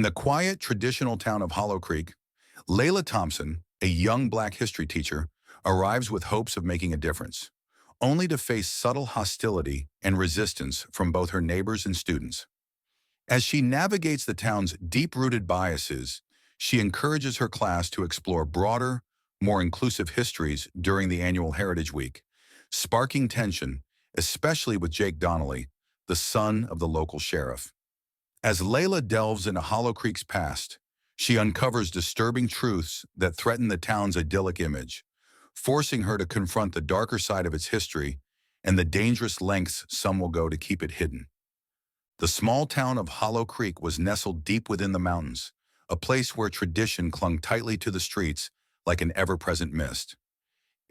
the quiet, traditional town of Hollow Creek, Layla Thompson, a young Black history teacher, arrives with hopes of making a difference, only to face subtle hostility and resistance from both her neighbors and students. As she navigates the town's deep-rooted biases, she encourages her class to explore broader, more inclusive histories during the annual Heritage Week, sparking tension, especially with Jake Donnelly, the son of the local sheriff. As Layla delves into Hollow Creek's past, she uncovers disturbing truths that threaten the town's idyllic image, forcing her to confront the darker side of its history and the dangerous lengths some will go to keep it hidden. The small town of Hollow Creek was nestled deep within the mountains, a place where tradition clung tightly to the streets like an ever-present mist.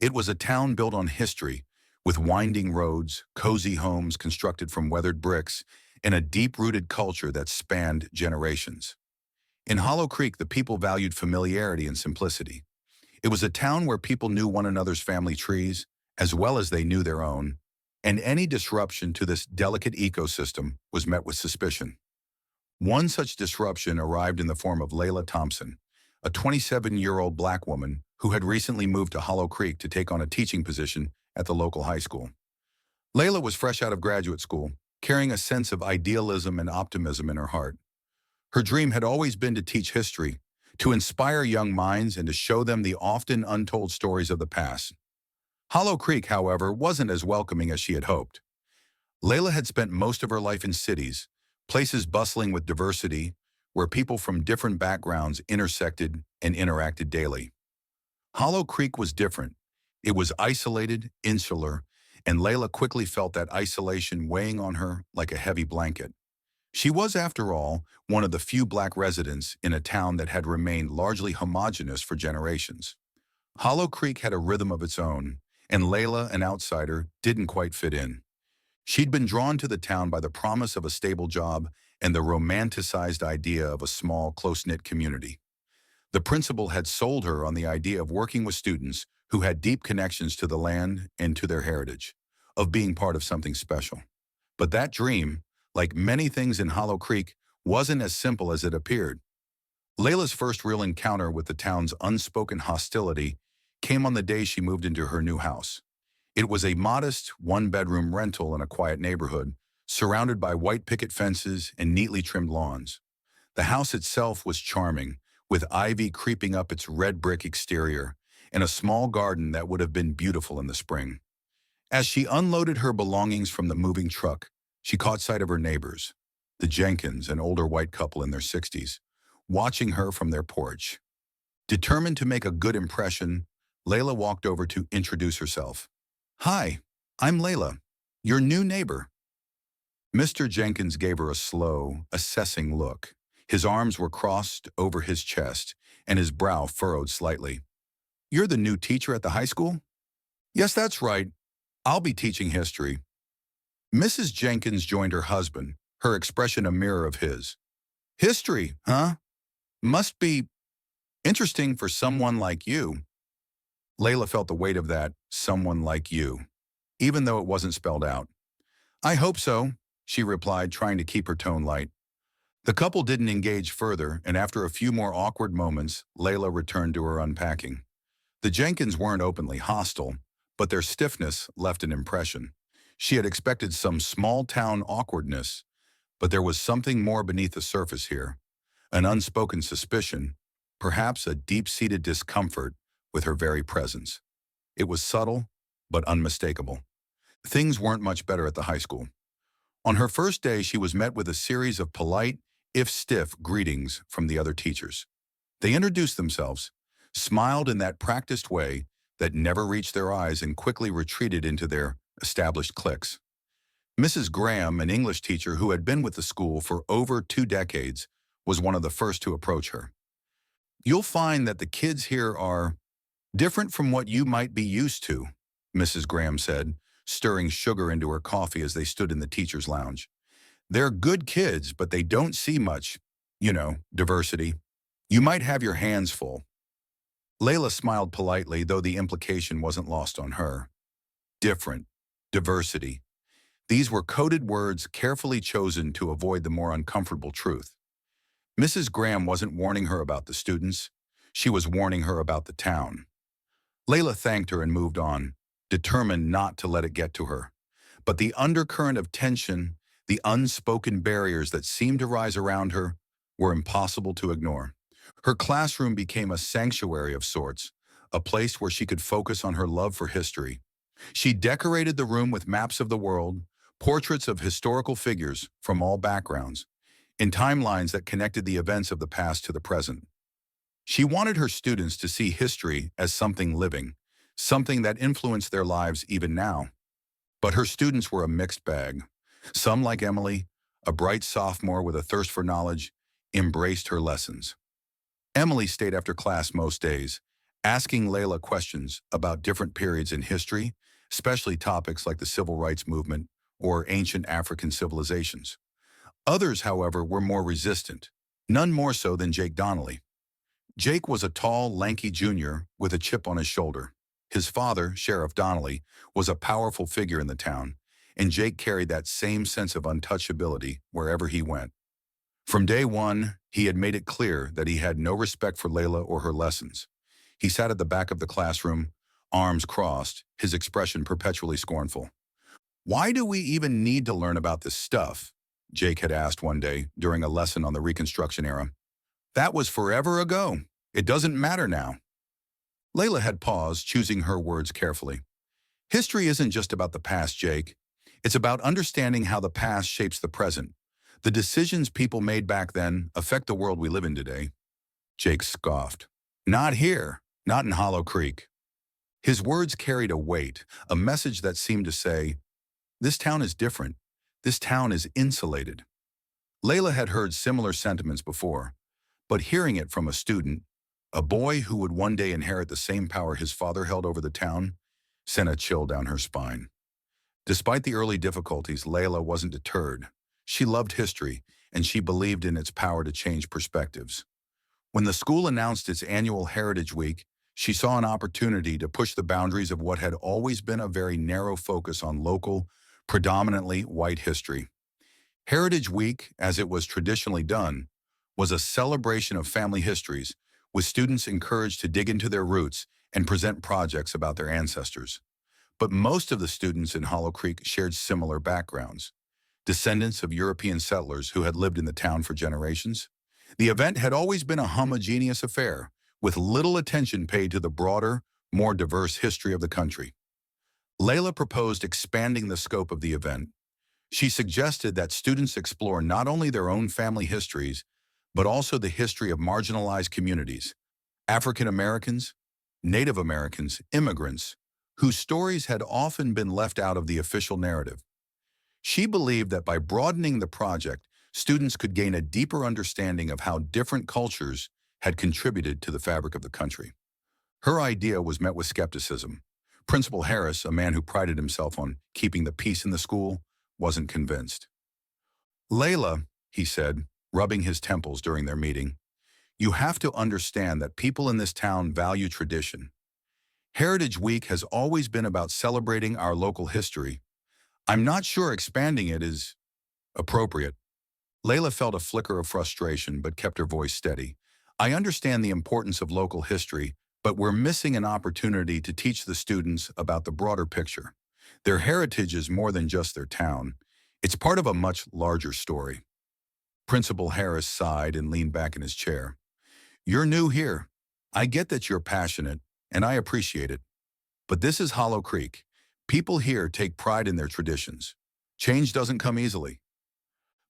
It was a town built on history, with winding roads, cozy homes constructed from weathered bricks, and a deep-rooted culture that spanned generations. In Hollow Creek, the people valued familiarity and simplicity. It was a town where people knew one another's family trees, as well as they knew their own, and any disruption to this delicate ecosystem was met with suspicion. One such disruption arrived in the form of Layla Thompson, a 27-year-old Black woman who had recently moved to Hollow Creek to take on a teaching position at the local high school. Layla was fresh out of graduate school, carrying a sense of idealism and optimism in her heart. Her dream had always been to teach history, to inspire young minds and to show them the often untold stories of the past. Hollow Creek, however, wasn't as welcoming as she had hoped. Layla had spent most of her life in cities, places bustling with diversity, where people from different backgrounds intersected and interacted daily. Hollow Creek was different. It was isolated, insular, and Layla quickly felt that isolation weighing on her like a heavy blanket. She was, after all, one of the few Black residents in a town that had remained largely homogeneous for generations. Hollow Creek had a rhythm of its own, and Layla, an outsider, didn't quite fit in. She'd been drawn to the town by the promise of a stable job and the romanticized idea of a small, close-knit community. The principal had sold her on the idea of working with students who had deep connections to the land and to their heritage, of being part of something special. But that dream, like many things in Hollow Creek, wasn't as simple as it appeared. Layla's first real encounter with the town's unspoken hostility came on the day she moved into her new house. It was a modest, one-bedroom rental in a quiet neighborhood, surrounded by white picket fences and neatly trimmed lawns. The house itself was charming, with ivy creeping up its red brick exterior and a small garden that would have been beautiful in the spring. As she unloaded her belongings from the moving truck, she caught sight of her neighbors, the Jenkins, an older white couple in their 60s, watching her from their porch. Determined to make a good impression, Layla walked over to introduce herself. "Hi, I'm Layla, your new neighbor." Mr. Jenkins gave her a slow, assessing look. His arms were crossed over his chest, and his brow furrowed slightly. "You're the new teacher at the high school?" "Yes, that's right. I'll be teaching history." Mrs. Jenkins joined her husband, her expression a mirror of his. "History, huh? Must be interesting for someone like you." Layla felt the weight of that, "someone like you," even though it wasn't spelled out. "I hope so," she replied, trying to keep her tone light. The couple didn't engage further, and after a few more awkward moments, Layla returned to her unpacking. The Jenkins weren't openly hostile, but their stiffness left an impression. She had expected some small-town awkwardness, but there was something more beneath the surface here. An unspoken suspicion, perhaps a deep-seated discomfort with her very presence. It was subtle, but unmistakable. Things weren't much better at the high school. On her first day, she was met with a series of polite, if stiff, greetings from the other teachers. They introduced themselves, smiled in that practiced way that never reached their eyes, and quickly retreated into their established cliques. Mrs. Graham, an English teacher who had been with the school for over 2 decades, was one of the first to approach her. "You'll find that the kids here are different from what you might be used to," Mrs. Graham said, stirring sugar into her coffee as they stood in the teacher's lounge. "They're good kids, but they don't see much, diversity. You might have your hands full." Layla smiled politely, though the implication wasn't lost on her. Different, diversity. These were coded words carefully chosen to avoid the more uncomfortable truth. Mrs. Graham wasn't warning her about the students. She was warning her about the town. Layla thanked her and moved on, determined not to let it get to her. But the undercurrent of tension, the unspoken barriers that seemed to rise around her, were impossible to ignore. Her classroom became a sanctuary of sorts, a place where she could focus on her love for history. She decorated the room with maps of the world, portraits of historical figures from all backgrounds, in timelines that connected the events of the past to the present. She wanted her students to see history as something living, something that influenced their lives even now. But her students were a mixed bag. Some, like Emily, a bright sophomore with a thirst for knowledge, embraced her lessons. Emily stayed after class most days, asking Layla questions about different periods in history, especially topics like the Civil Rights Movement or ancient African civilizations. Others, however, were more resistant, none more so than Jake Donnelly. Jake was a tall, lanky junior with a chip on his shoulder. His father, Sheriff Donnelly, was a powerful figure in the town, and Jake carried that same sense of untouchability wherever he went. From day one, he had made it clear that he had no respect for Layla or her lessons. He sat at the back of the classroom, arms crossed, his expression perpetually scornful. "Why do we even need to learn about this stuff?" Jake had asked one day during a lesson on the Reconstruction era. "That was forever ago. It doesn't matter now." Layla had paused, choosing her words carefully. "History isn't just about the past, Jake. It's about understanding how the past shapes the present. The decisions people made back then affect the world we live in today." Jake scoffed. "Not here, not in Hollow Creek." His words carried a weight, a message that seemed to say, "This town is different. This town is insulated." Layla had heard similar sentiments before, but hearing it from a student, a boy who would one day inherit the same power his father held over the town, sent a chill down her spine. Despite the early difficulties, Layla wasn't deterred. She loved history, and she believed in its power to change perspectives. When the school announced its annual Heritage Week, she saw an opportunity to push the boundaries of what had always been a very narrow focus on local, predominantly white history. Heritage Week, as it was traditionally done, was a celebration of family histories, with students encouraged to dig into their roots and present projects about their ancestors. But most of the students in Hollow Creek shared similar backgrounds, descendants of European settlers who had lived in the town for generations. The event had always been a homogeneous affair, with little attention paid to the broader, more diverse history of the country. Layla proposed expanding the scope of the event. She suggested that students explore not only their own family histories, but also the history of marginalized communities, African Americans, Native Americans, immigrants, whose stories had often been left out of the official narrative. She believed that by broadening the project, students could gain a deeper understanding of how different cultures had contributed to the fabric of the country. Her idea was met with skepticism. Principal Harris, a man who prided himself on keeping the peace in the school, wasn't convinced. "Layla," he said, rubbing his temples during their meeting, "you have to understand that people in this town value tradition. Heritage Week has always been about celebrating our local history. I'm not sure expanding it is appropriate." Layla felt a flicker of frustration but kept her voice steady. "I understand the importance of local history, but we're missing an opportunity to teach the students about the broader picture. Their heritage is more than just their town. It's part of a much larger story." Principal Harris sighed and leaned back in his chair. "You're new here. I get that you're passionate, and I appreciate it. But this is Hollow Creek. People here take pride in their traditions. Change doesn't come easily."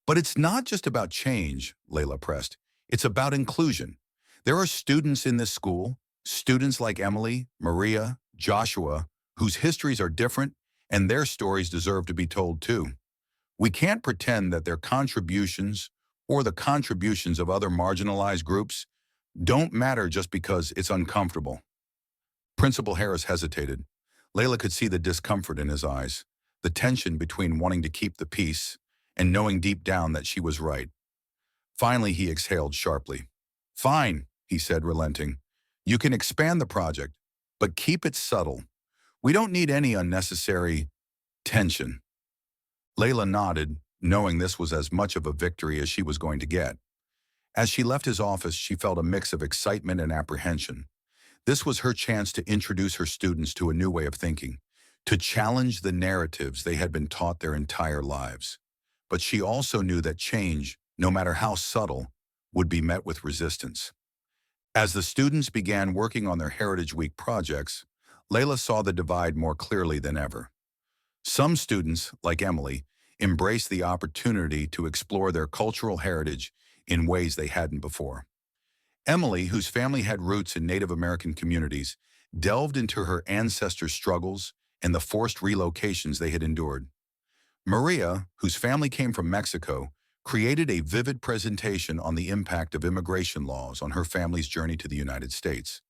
"But it's not just about change," Layla pressed. "It's about inclusion. There are students in this school, students like Emily, Maria, Joshua, whose histories are different, and their stories deserve to be told too. We can't pretend that their contributions or the contributions of other marginalized groups don't matter just because it's uncomfortable." Principal Harris hesitated. Layla could see the discomfort in his eyes, the tension between wanting to keep the peace and knowing deep down that she was right. Finally, he exhaled sharply. "Fine," he said, relenting. "You can expand the project, but keep it subtle. We don't need any unnecessary tension." Layla nodded, knowing this was as much of a victory as she was going to get. As she left his office, she felt a mix of excitement and apprehension. This was her chance to introduce her students to a new way of thinking, to challenge the narratives they had been taught their entire lives. But she also knew that change, no matter how subtle, would be met with resistance. As the students began working on their Heritage Week projects, Layla saw the divide more clearly than ever. Some students, like Emily, embraced the opportunity to explore their cultural heritage in ways they hadn't before. Emily, whose family had roots in Native American communities, delved into her ancestors' struggles and the forced relocations they had endured. Maria, whose family came from Mexico, created a vivid presentation on the impact of immigration laws on her family's journey to the United States.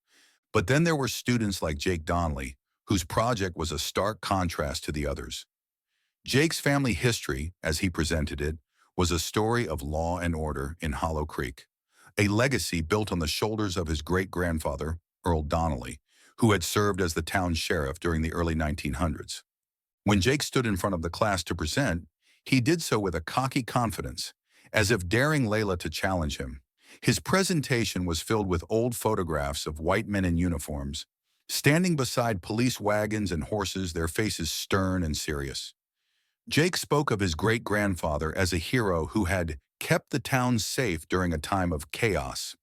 But then there were students like Jake Donnelly, whose project was a stark contrast to the others. Jake's family history, as he presented it, was a story of law and order in Hollow Creek, a legacy built on the shoulders of his great-grandfather, Earl Donnelly, who had served as the town sheriff during the early 1900s. When Jake stood in front of the class to present, he did so with a cocky confidence, as if daring Layla to challenge him. His presentation was filled with old photographs of white men in uniforms, standing beside police wagons and horses, their faces stern and serious. Jake spoke of his great-grandfather as a hero who had kept the town safe during a time of chaos.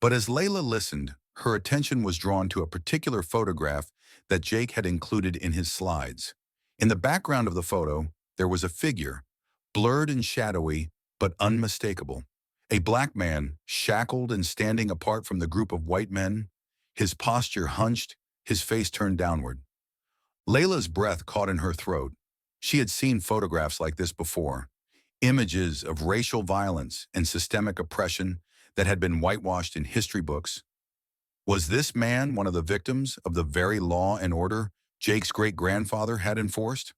But as Layla listened, her attention was drawn to a particular photograph that Jake had included in his slides. In the background of the photo, there was a figure, blurred and shadowy, but unmistakable. A black man, shackled and standing apart from the group of white men, his posture hunched, his face turned downward. Layla's breath caught in her throat. She had seen photographs like this before, images of racial violence and systemic oppression that had been whitewashed in history books. Was this man one of the victims of the very law and order Jake's great-grandfather had enforced?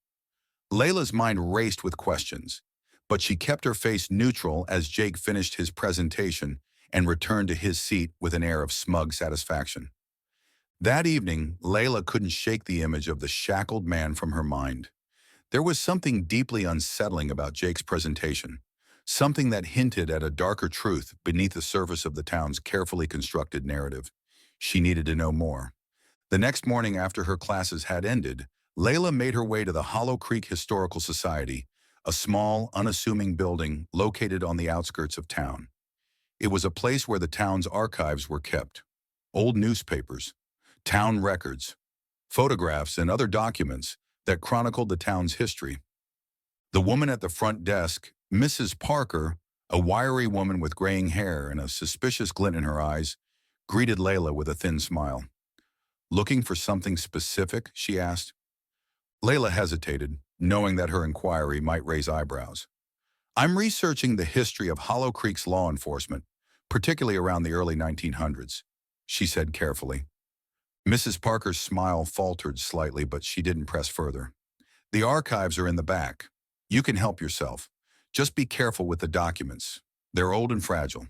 Layla's mind raced with questions, but she kept her face neutral as Jake finished his presentation and returned to his seat with an air of smug satisfaction. That evening, Layla couldn't shake the image of the shackled man from her mind. There was something deeply unsettling about Jake's presentation, something that hinted at a darker truth beneath the surface of the town's carefully constructed narrative. She needed to know more. The next morning after her classes had ended, Layla made her way to the Hollow Creek Historical Society, a small, unassuming building located on the outskirts of town. It was a place where the town's archives were kept. Old newspapers, town records, photographs, and other documents that chronicled the town's history. The woman at the front desk, Mrs. Parker, a wiry woman with graying hair and a suspicious glint in her eyes, greeted Layla with a thin smile. "Looking for something specific?" she asked. Layla hesitated, knowing that her inquiry might raise eyebrows. "I'm researching the history of Hollow Creek's law enforcement, particularly around the early 1900s, she said carefully. Mrs. Parker's smile faltered slightly, but she didn't press further. "The archives are in the back. You can help yourself. Just be careful with the documents. They're old and fragile."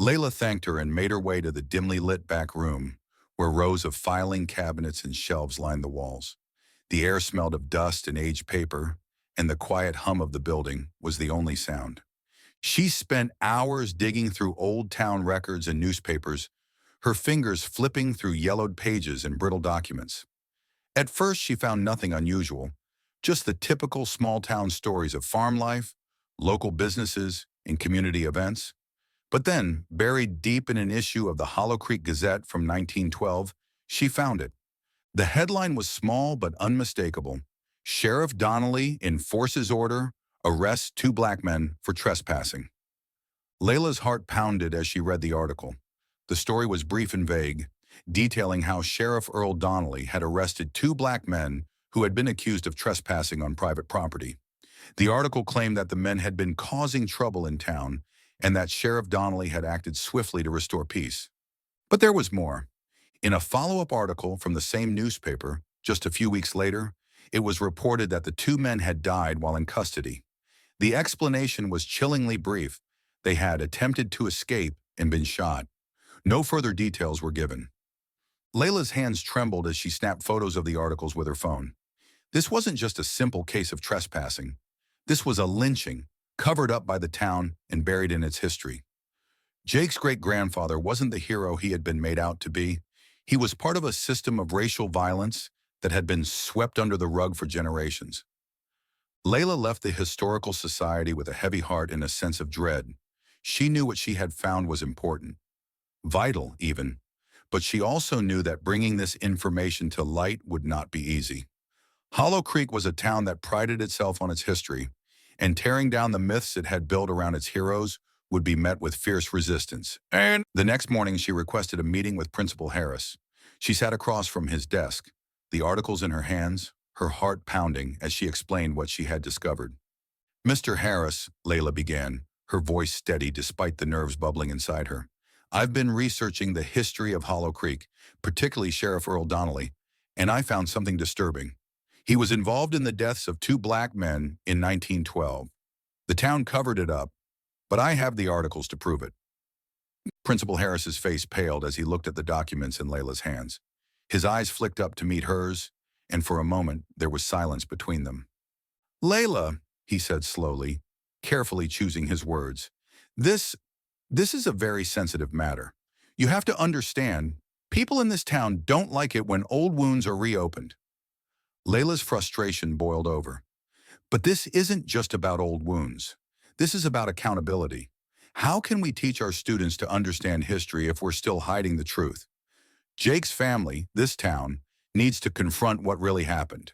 Layla thanked her and made her way to the dimly lit back room, where rows of filing cabinets and shelves lined the walls. The air smelled of dust and aged paper, and the quiet hum of the building was the only sound. She spent hours digging through old town records and newspapers, her fingers flipping through yellowed pages and brittle documents. At first, she found nothing unusual, just the typical small-town stories of farm life, local businesses, and community events. But then, buried deep in an issue of the Hollow Creek Gazette from 1912, she found it. The headline was small but unmistakable. "Sheriff Donnelly enforces order, arrests 2 black men for trespassing." Layla's heart pounded as she read the article. The story was brief and vague, detailing how Sheriff Earl Donnelly had arrested 2 black men who had been accused of trespassing on private property. The article claimed that the men had been causing trouble in town and that Sheriff Donnelly had acted swiftly to restore peace. But there was more. In a follow-up article from the same newspaper, just a few weeks later, it was reported that the 2 men had died while in custody. The explanation was chillingly brief. They had attempted to escape and been shot. No further details were given. Layla's hands trembled as she snapped photos of the articles with her phone. This wasn't just a simple case of trespassing. This was a lynching, covered up by the town and buried in its history. Jake's great-grandfather wasn't the hero he had been made out to be. He was part of a system of racial violence that had been swept under the rug for generations. Layla left the historical society with a heavy heart and a sense of dread. She knew what she had found was important, vital even, but she also knew that bringing this information to light would not be easy. Hollow Creek was a town that prided itself on its history, and tearing down the myths it had built around its heroes would be met with fierce resistance. And the next morning, she requested a meeting with Principal Harris. She sat across from his desk, the articles in her hands, her heart pounding as she explained what she had discovered. "Mr. Harris," Layla began, her voice steady despite the nerves bubbling inside her. "I've been researching the history of Hollow Creek, particularly Sheriff Earl Donnelly, and I found something disturbing. He was involved in the deaths of two black men in 1912. The town covered it up, but I have the articles to prove it." Principal Harris's face paled as he looked at the documents in Layla's hands. His eyes flicked up to meet hers, and for a moment there was silence between them. "Layla," he said slowly, carefully choosing his words, this is a very sensitive matter. You have to understand, people in this town don't like it when old wounds are reopened." Layla's frustration boiled over. "But this isn't just about old wounds. This is about accountability. How can we teach our students to understand history if we're still hiding the truth? Jake's family, this town, needs to confront what really happened."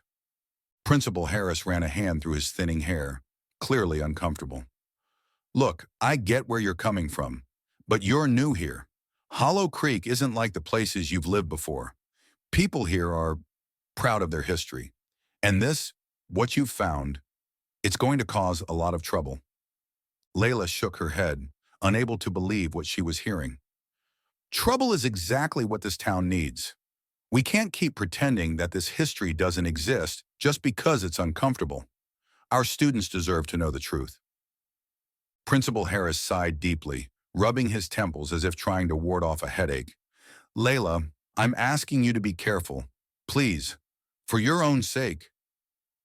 Principal Harris ran a hand through his thinning hair, clearly uncomfortable. "Look, I get where you're coming from, but you're new here. Hollow Creek isn't like the places you've lived before. People here are proud of their history. And this, what you've found, it's going to cause a lot of trouble." Layla shook her head, unable to believe what she was hearing. "Trouble is exactly what this town needs. We can't keep pretending that this history doesn't exist just because it's uncomfortable. Our students deserve to know the truth." Principal Harris sighed deeply, rubbing his temples as if trying to ward off a headache. "Layla, I'm asking you to be careful. Please, for your own sake."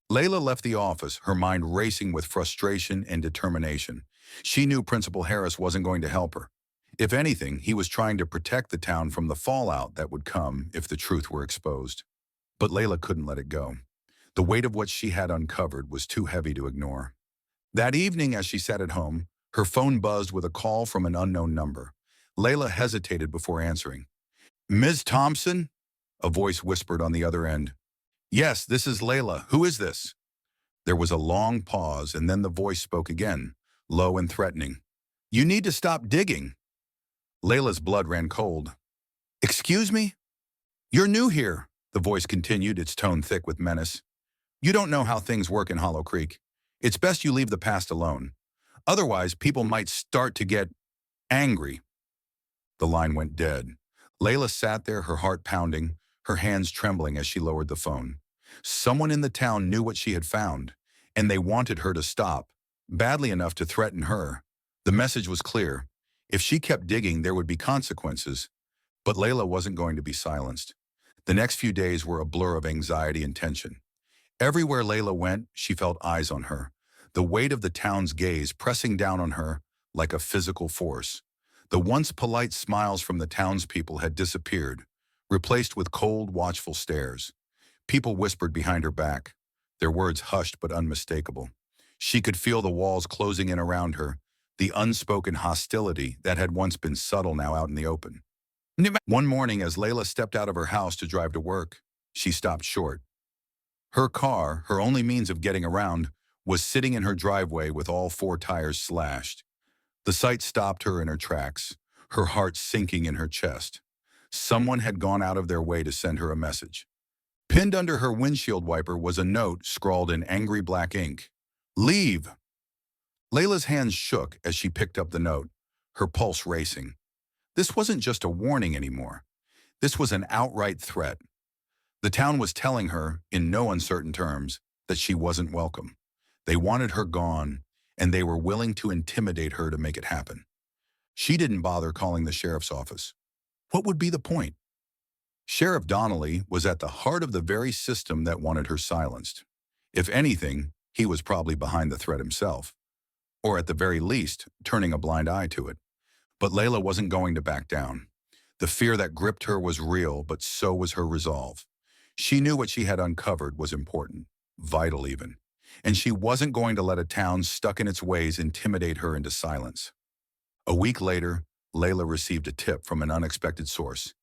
Layla left the office, her mind racing with frustration and determination. She knew Principal Harris wasn't going to help her. If anything, he was trying to protect the town from the fallout that would come if the truth were exposed. But Layla couldn't let it go. The weight of what she had uncovered was too heavy to ignore. That evening, as she sat at home, her phone buzzed with a call from an unknown number. Layla hesitated before answering. "Ms. Thompson?" a voice whispered on the other end. "Yes, this is Layla. Who is this?" There was a long pause, and then the voice spoke again, low and threatening. "You need to stop digging." Layla's blood ran cold. "Excuse me? You're new here," the voice continued, its tone thick with menace. "You don't know how things work in Hollow Creek. It's best you leave the past alone. Otherwise, people might start to get angry." The line went dead. Layla sat there, her heart pounding, her hands trembling as she lowered the phone. Someone in the town knew what she had found, and they wanted her to stop, badly enough to threaten her. The message was clear. If she kept digging, there would be consequences. But Layla wasn't going to be silenced. The next few days were a blur of anxiety and tension. Everywhere Layla went, she felt eyes on her, the weight of the town's gaze pressing down on her like a physical force. The once polite smiles from the townspeople had disappeared, replaced with cold, watchful stares. People whispered behind her back, their words hushed but unmistakable. She could feel the walls closing in around her, the unspoken hostility that had once been subtle now out in the open. One morning, as Layla stepped out of her house to drive to work, she stopped short. Her car, her only means of getting around, was sitting in her driveway with all four tires slashed. The sight stopped her in her tracks, her heart sinking in her chest. Someone had gone out of their way to send her a message. Pinned under her windshield wiper was a note scrawled in angry black ink. "Leave." Layla's hands shook as she picked up the note, her pulse racing. This wasn't just a warning anymore. This was an outright threat. The town was telling her, in no uncertain terms, that she wasn't welcome. They wanted her gone, and they were willing to intimidate her to make it happen. She didn't bother calling the sheriff's office. What would be the point? Sheriff Donnelly was at the heart of the very system that wanted her silenced. If anything, he was probably behind the threat himself, or at the very least, turning a blind eye to it. But Layla wasn't going to back down. The fear that gripped her was real, but so was her resolve. She knew what she had uncovered was important, vital even, and she wasn't going to let a town stuck in its ways intimidate her into silence. A week later, Layla received a tip from an unexpected source.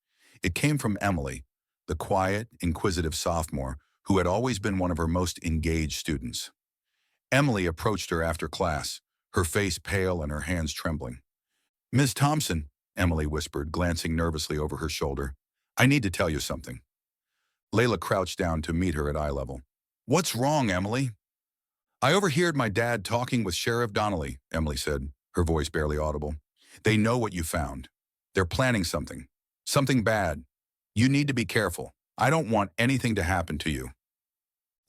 It came from Emily, the quiet, inquisitive sophomore who had always been one of her most engaged students. Emily approached her after class, her face pale and her hands trembling. "Ms. Thompson," Emily whispered, glancing nervously over her shoulder, "I need to tell you something." Layla crouched down to meet her at eye level. "What's wrong, Emily?" "I overheard my dad talking with Sheriff Donnelly," Emily said, her voice barely audible. "They know what you found. They're planning something. Something bad. You need to be careful. I don't want anything to happen to you."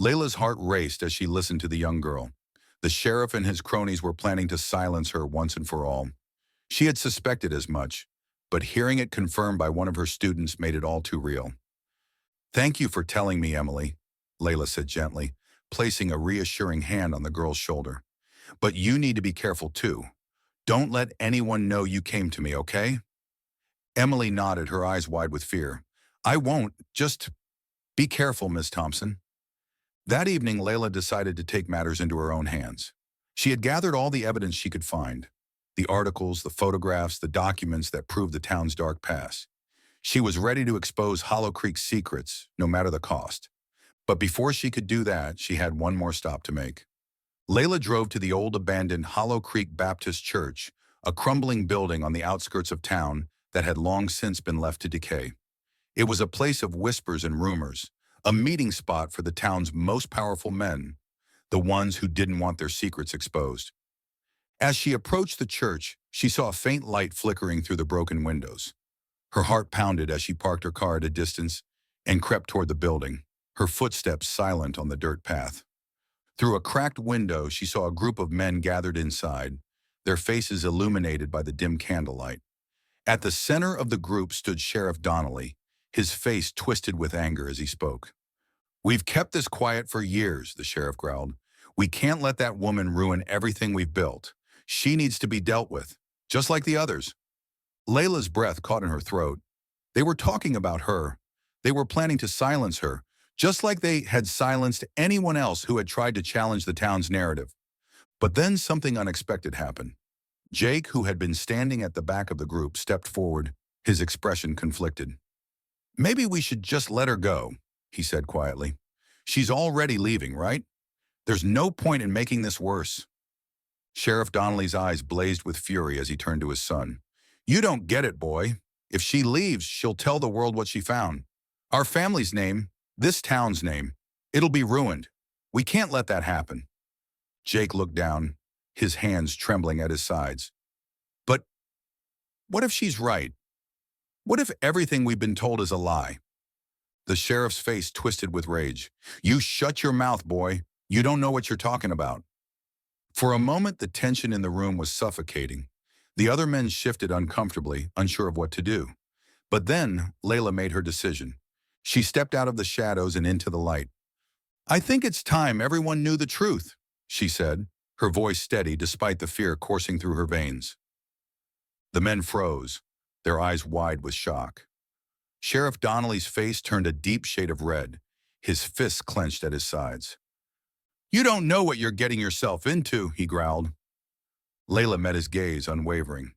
Layla's heart raced as she listened to the young girl. The sheriff and his cronies were planning to silence her once and for all. She had suspected as much, but hearing it confirmed by one of her students made it all too real. "Thank you for telling me, Emily," Layla said gently, placing a reassuring hand on the girl's shoulder. "But you need to be careful too. Don't let anyone know you came to me, okay?" Emily nodded, her eyes wide with fear. "I won't. Just be careful, Miss Thompson." That evening, Layla decided to take matters into her own hands. She had gathered all the evidence she could find, the articles, the photographs, the documents that proved the town's dark past. She was ready to expose Hollow Creek's secrets, no matter the cost. But before she could do that, she had one more stop to make. Layla drove to the old abandoned Hollow Creek Baptist Church, a crumbling building on the outskirts of town that had long since been left to decay. It was a place of whispers and rumors, a meeting spot for the town's most powerful men, the ones who didn't want their secrets exposed. As she approached the church, she saw a faint light flickering through the broken windows. Her heart pounded as she parked her car at a distance and crept toward the building, her footsteps silent on the dirt path. Through a cracked window, she saw a group of men gathered inside, their faces illuminated by the dim candlelight. At the center of the group stood Sheriff Donnelly, his face twisted with anger as he spoke. "We've kept this quiet for years," the sheriff growled. "We can't let that woman ruin everything we've built. She needs to be dealt with, just like the others." Layla's breath caught in her throat. They were talking about her. They were planning to silence her, just like they had silenced anyone else who had tried to challenge the town's narrative. But then something unexpected happened. Jake, who had been standing at the back of the group, stepped forward, his expression conflicted. "Maybe we should just let her go," he said quietly. "She's already leaving, right? There's no point in making this worse." Sheriff Donnelly's eyes blazed with fury as he turned to his son. "You don't get it, boy. If she leaves, she'll tell the world what she found. Our family's name, this town's name, it'll be ruined. We can't let that happen." Jake looked down, his hands trembling at his sides. "But what if she's right? What if everything we've been told is a lie?" The sheriff's face twisted with rage. "You shut your mouth, boy. You don't know what you're talking about." For a moment, the tension in the room was suffocating. The other men shifted uncomfortably, unsure of what to do. But then, Layla made her decision. She stepped out of the shadows and into the light. "I think it's time everyone knew the truth," she said, her voice steady despite the fear coursing through her veins. The men froze, their eyes wide with shock. Sheriff Donnelly's face turned a deep shade of red, his fists clenched at his sides. "You don't know what you're getting yourself into," he growled. Layla met his gaze, unwavering.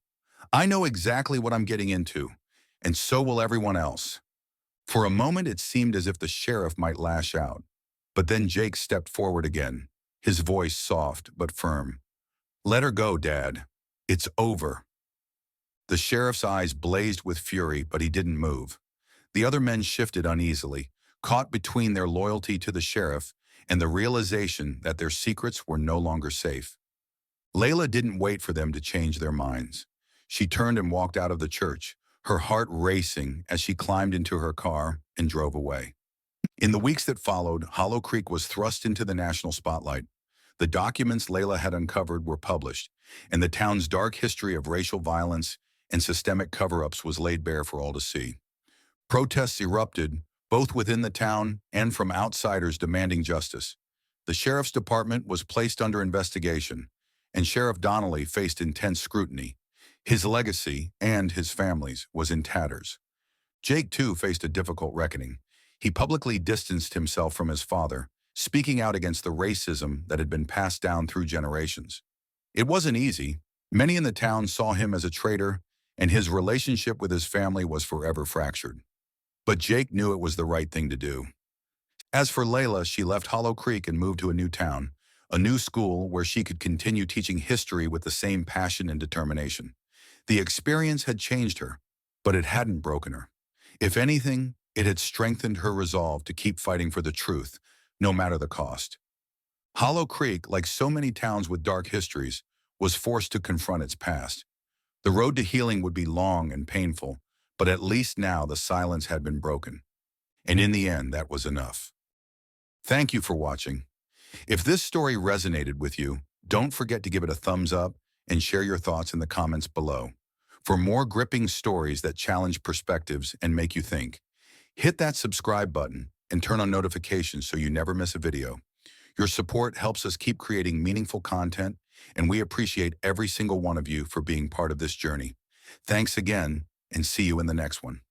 "I know exactly what I'm getting into, and so will everyone else." For a moment, it seemed as if the sheriff might lash out. But then Jake stepped forward again, his voice soft but firm. "Let her go, Dad. It's over." The sheriff's eyes blazed with fury, but he didn't move. The other men shifted uneasily, caught between their loyalty to the sheriff and the realization that their secrets were no longer safe. Layla didn't wait for them to change their minds. She turned and walked out of the church, her heart racing as she climbed into her car and drove away. In the weeks that followed, Hollow Creek was thrust into the national spotlight. The documents Layla had uncovered were published, and the town's dark history of racial violence and systemic cover-ups was laid bare for all to see. Protests erupted, both within the town and from outsiders demanding justice. The sheriff's department was placed under investigation, and Sheriff Donnelly faced intense scrutiny. His legacy, and his family's, was in tatters. Jake, too, faced a difficult reckoning. He publicly distanced himself from his father, speaking out against the racism that had been passed down through generations. It wasn't easy. Many in the town saw him as a traitor, and his relationship with his family was forever fractured. But Jake knew it was the right thing to do. As for Layla, she left Hollow Creek and moved to a new town, a new school where she could continue teaching history with the same passion and determination. The experience had changed her, but it hadn't broken her. If anything, it had strengthened her resolve to keep fighting for the truth, no matter the cost. Hollow Creek, like so many towns with dark histories, was forced to confront its past. The road to healing would be long and painful, but at least now the silence had been broken. And in the end, that was enough. Thank you for watching. If this story resonated with you, don't forget to give it a thumbs up and share your thoughts in the comments below. For more gripping stories that challenge perspectives and make you think, hit that subscribe button and turn on notifications so you never miss a video. Your support helps us keep creating meaningful content, and we appreciate every single one of you for being part of this journey. Thanks again, and see you in the next one.